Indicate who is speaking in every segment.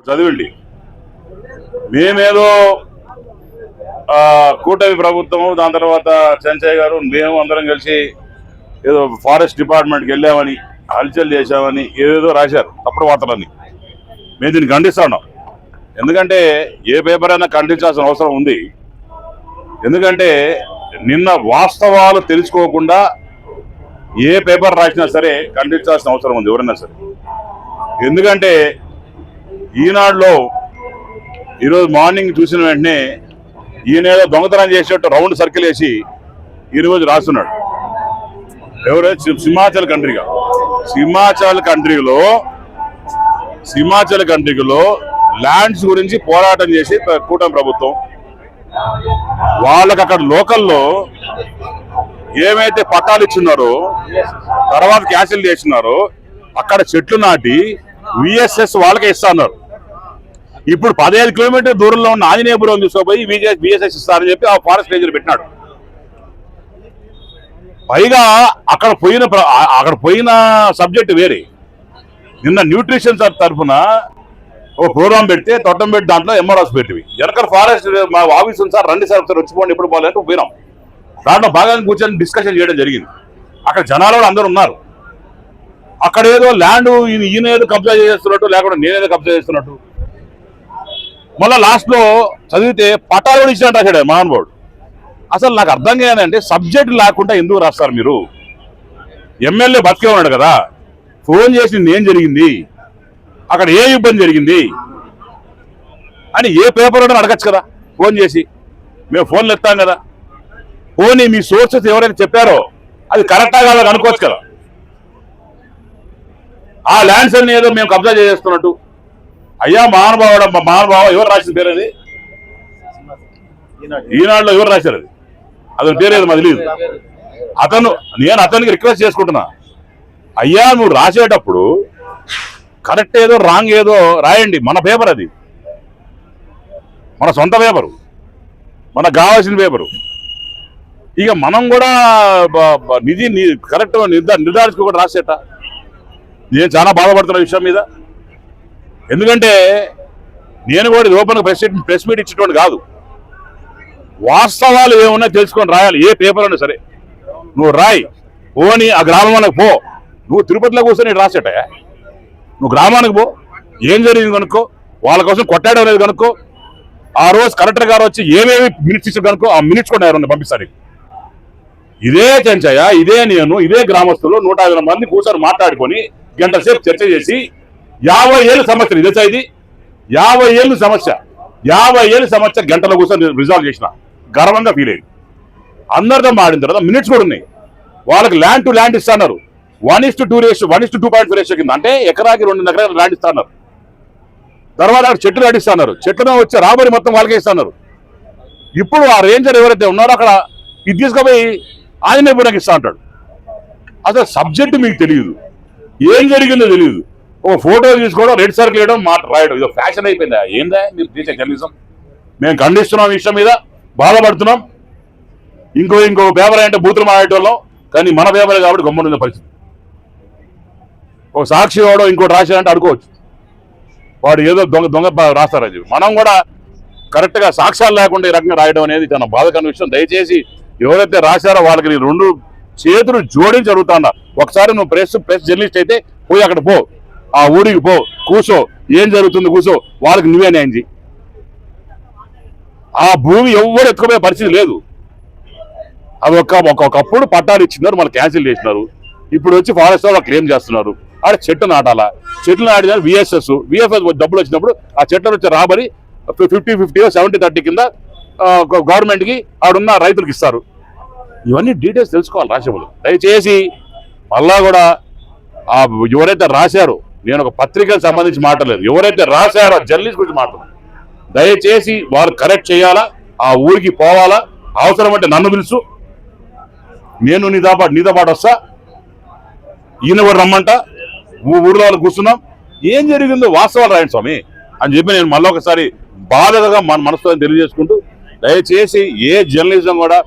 Speaker 1: చదివండి. మేమేదో కూటమి ప్రభుత్వము, దాని తర్వాత చెంచయ్య గారు, మేము అందరం కలిసి ఏదో ఫారెస్ట్ డిపార్ట్మెంట్కి వెళ్ళామని, హల్చల్ చేశామని ఏదేదో రాశారు తప్పుడు వార్తలని. మేము దీన్ని ఖండిస్తున్నాం. ఎందుకంటే ఏ పేపర్ అయినా ఖండించాల్సిన అవసరం ఉంది. ఎందుకంటే నిన్న వాస్తవాలు తెలుసుకోకుండా ఏ పేపర్ రాసినా సరే ఖండించాల్సిన అవసరం ఉంది ఎవరైనా సరే. ఎందుకంటే ఈనాడులో ఈరోజు మార్నింగ్ చూసిన వెంటనే ఈయనేదో దొంగతనం చేసేట్టు రౌండ్ సర్కిల్ వేసి ఈరోజు రాస్తున్నాడు. ఎవరైతే హిమాచల్ కంట్రీలో ల్యాండ్స్ గురించి పోరాటం చేసి కూటమి ప్రభుత్వం వాళ్ళకి అక్కడ లోకల్లో ఏమైతే పట్టాలు ఇచ్చున్నారో తర్వాత క్యాన్సిల్ చేస్తున్నారో అక్కడ చెట్లు నాటి విఎస్ఎస్ వాళ్ళకే ఇస్తున్నారు. ఇప్పుడు 15 కిలోమీటర్ దూరంలో ఉన్న ఆంజనేయపురం తీసుకుపోయి విఎస్ఎస్ ఇస్తారని చెప్పి ఆ ఫారెస్ట్ రేంజర్ పెట్టినాడు. పైగా అక్కడ పోయిన సబ్జెక్ట్ వేరే. నిన్న న్యూట్రిషన్ తరఫున ఒక ప్రోగ్రామ్ పెడితే తొట్టం పెట్టి దాంట్లో ఎంఆర్ఎస్ పెట్టివి. వెనకాల ఫారెస్ట్ మా ఆఫీస్ ఉంది సార్, రండి సార్ ఒకసారి వచ్చిపోండి ఎప్పుడు పోవాలంటే పోయినాం. దాంట్లో బాగా కూర్చొని డిస్కషన్ చేయడం జరిగింది. అక్కడ జనాలు కూడా అందరూ ఉన్నారు. అక్కడ ఏదో ల్యాండ్ ఈయన ఏదో కబ్జా చేస్తున్నట్టు, లేకుండా నేనేదో కబ్జా చేస్తున్నట్టు. మళ్ళీ లాస్ట్లో చదివితే పట్టాలు కూడా ఇచ్చినట్టు రాశాడు మహానుభావుడు. అసలు నాకు అర్థం కాదంటే సబ్జెక్ట్ లేకుండా ఎందుకు రాస్తారు మీరు? ఎమ్మెల్యే బతికే ఉన్నాడు కదా, ఫోన్ చేసి ఏం జరిగింది, అక్కడ ఏ ఇబ్బంది జరిగింది అని ఏ పేపర్ అని అడగచ్చు కదా ఫోన్ చేసి. మేము ఫోన్లు ఎత్తాం కదా. పోనీ మీ సోర్సెస్ ఎవరైనా చెప్పారో అది కరెక్టా కాదని అనుకోవచ్చు కదా. ఆ ల్యాండ్స్ అన్ని ఏదో మేము కబ్జా చేస్తున్నట్టు. అయ్యా మహానుభావ ఎవరు రాసిన పేరు అది? ఈనాడులో ఎవరు రాశారు అది? అతని పేరు ఏదో మాకు తెలియదు. నేను అతనికి రిక్వెస్ట్ చేసుకుంటున్నా, అయ్యా నువ్వు రాసేటప్పుడు కరెక్ట్ ఏదో రాంగ్ ఏదో రాయండి. మన పేపర్ అది, మన సొంత పేపరు, మనకు కావాల్సిన పేపరు. ఇక మనం కూడా నిధి కరెక్ట్ నిర్ధారించుకోకుండా రాసేట నేను చాలా బాధపడుతున్న విషయం మీద. ఎందుకంటే నేను కూడా ఓపెన్గా ప్రెస్ మీట్ ఇచ్చేటువంటి కాదు. వాస్తవాలు ఏమున్నా తెలుసుకొని రాయాలి. ఏ పేపర్ అయినా సరే నువ్వు రాయి. పోని ఆ గ్రామానికి పో. నువ్వు తిరుపతిలో కూర్చొని రాసేట, నువ్వు గ్రామానికి పో, ఏం జరిగింది కనుక్కో, వాళ్ళ కోసం కొట్టాడో లేదు కనుక్కో, ఆ రోజు కలెక్టర్ గారు వచ్చి ఏమేమి మినిట్స్ ఇచ్చారు కనుక్కో, ఆ మినిట్స్ కూడా ఎవరన్నా పంపిస్తారు. ఇదే చెంచయ్య, ఇదే నేను, ఇదే గ్రామస్తులు 150 మంది కూర్చొని మాట్లాడుకొని గంట సేపు చర్చ చేసి 50 ఏళ్ళ సమస్య ఇదే ఇది. 50 ఏళ్ళ సమస్య, 50 ఏళ్ళ సమస్య గంటలో కూర్చొని రిజాల్వ్ చేసిన గర్వంగా ఫీల్ అయ్యింది. అందరితో మాడిన తర్వాత మినిట్స్ కూడా ఉన్నాయి. వాళ్ళకి ల్యాండ్ టు ల్యాండ్ ఇస్తున్నారు. 1:2 రేషియో, 1:2.5 రేషియో కింద, అంటే ఎకరాకి 2 ఎకరాలు ల్యాండ్ ఇస్తున్నారు. తర్వాత అక్కడ చెట్లు నడిస్తున్నారు. చెట్లను వచ్చే రాబడి మొత్తం వాళ్ళకే ఇస్తున్నారు. ఇప్పుడు ఆ రేంజర్ ఎవరైతే ఉన్నారో అక్కడ ఇది తీసుకుపోయి ఆంజనేయపురంకి ఇస్తా అంటాడు. అసలు సబ్జెక్టు మీకు తెలియదు, ఏం జరిగిందో తెలియదు. ఒక ఫోటో తీసుకోవడం, రెడ్ సర్కిల్ వేయడం, మాట రాయడం, ఇదో ఫ్యాషన్ అయిపోయిందా? ఏందా మీరు తీసే జర్నలిజం? మేము ఖండిస్తున్నాం, ఈ విషయం మీద బాధపడుతున్నాం. ఇంకో పేపర్ అంటే బూతులు మాడేటోళ్ళం, కానీ మన పేపర్ కాబట్టి గమ్మునున్న పరిస్థితి. ఒక సాక్షి వాడో ఇంకోటి రాశాడంటే అడుకోవచ్చు, వాడు ఏదో దొంగ రాస్తారని. మనం కూడా కరెక్ట్గా సాక్ష్యాలు లేకుండా ఈ రకంగా రాయడం అనేది చాలా బాధకరమైన విషయం. దయచేసి ఎవరైతే రాశారో వాళ్ళకి 2 చేతులు జోడించి అడుగుతున్నా. ఒకసారి నువ్వు ప్రెస్ జర్నలిస్ట్ అయితే పోయి అక్కడ పో, ఆ ఊరికి పో, కూర్చో, ఏం జరుగుతుంది కూర్చో, వాళ్ళకి నువ్వే న్యాయం చేయి. ఆ భూమి ఎవరు ఎత్తుకుపోయే పరిస్థితి లేదు. అది ఒకప్పుడు పట్టాలు ఇచ్చినారు, మళ్ళీ క్యాన్సిల్ చేసినారు. ఇప్పుడు వచ్చి ఫారెస్ట్ వాళ్ళు క్లెయిమ్ చేస్తున్నారు. ఆడ చెట్టు నాటాలా, చెట్లు నాటిన విఎస్ఎస్ డబ్బులు వచ్చినప్పుడు ఆ చెట్ల వచ్చి రాబడి 50-50 70-30 కింద గవర్నమెంట్కి ఆడున్న రైతులకు ఇస్తారు. ఇవన్నీ డీటెయిల్స్ తెలుసుకోవాలి రాసేవాళ్ళు. దయచేసి మళ్ళా కూడా ఎవరైతే రాశారో, నేను ఒక పత్రికకు సంబంధించి మాట్లాడలేదు, ఎవరైతే రాశారో జర్నలిస్ట్ గురించి మాట్లాడలేదు. దయచేసి వారు కరెక్ట్ చేయాలా, ఆ ఊరికి పోవాలా, అవసరం అంటే నన్ను పిలుసు, నేను నీతో పాటు వస్తా, ఈయన కూడా రమ్మంట, ఊళ్ళో వాళ్ళు కూర్చున్నాం, ఏం జరిగిందో వాస్తవాలు రాయండి స్వామి అని చెప్పి నేను మళ్ళీ ఒకసారి బాధగా మన మనసుతో తెలియజేసుకుంటూ, దయచేసి ఏ జర్నలిజం కూడా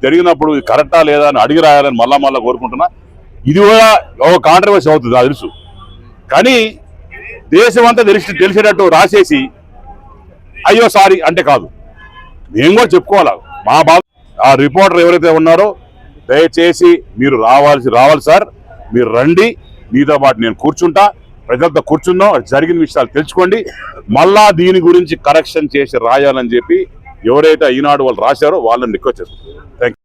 Speaker 1: జరిగినప్పుడు కరెక్టా లేదా అని అడిగి రాయాలని మళ్ళా కోరుకుంటున్నా. ఇది కూడా ఒక కాంట్రవర్సీ అవుతుంది అది తెలుసు, కానీ దేశం అంతా తెలిసేటట్టు రాసేసి అయ్యో సారీ అంటే కాదు, మేము కూడా చెప్పుకోవాలి మా బాధ. ఆ రిపోర్టర్ ఎవరైతే ఉన్నారో దయచేసి మీరు రావాలి సార్, మీరు రండి, మీతో పాటు నేను కూర్చుంటా, ప్రజలతో కూర్చుందాం, జరిగిన విషయాలు తెలుసుకోండి, మళ్ళా దీని గురించి కరెక్షన్ చేసి రాయాలని చెప్పి ఎవరైతే ఈనాడు వాళ్ళు రాశారో వాళ్ళని రిక్వెస్ట్ చేస్తున్నాను. Thank you.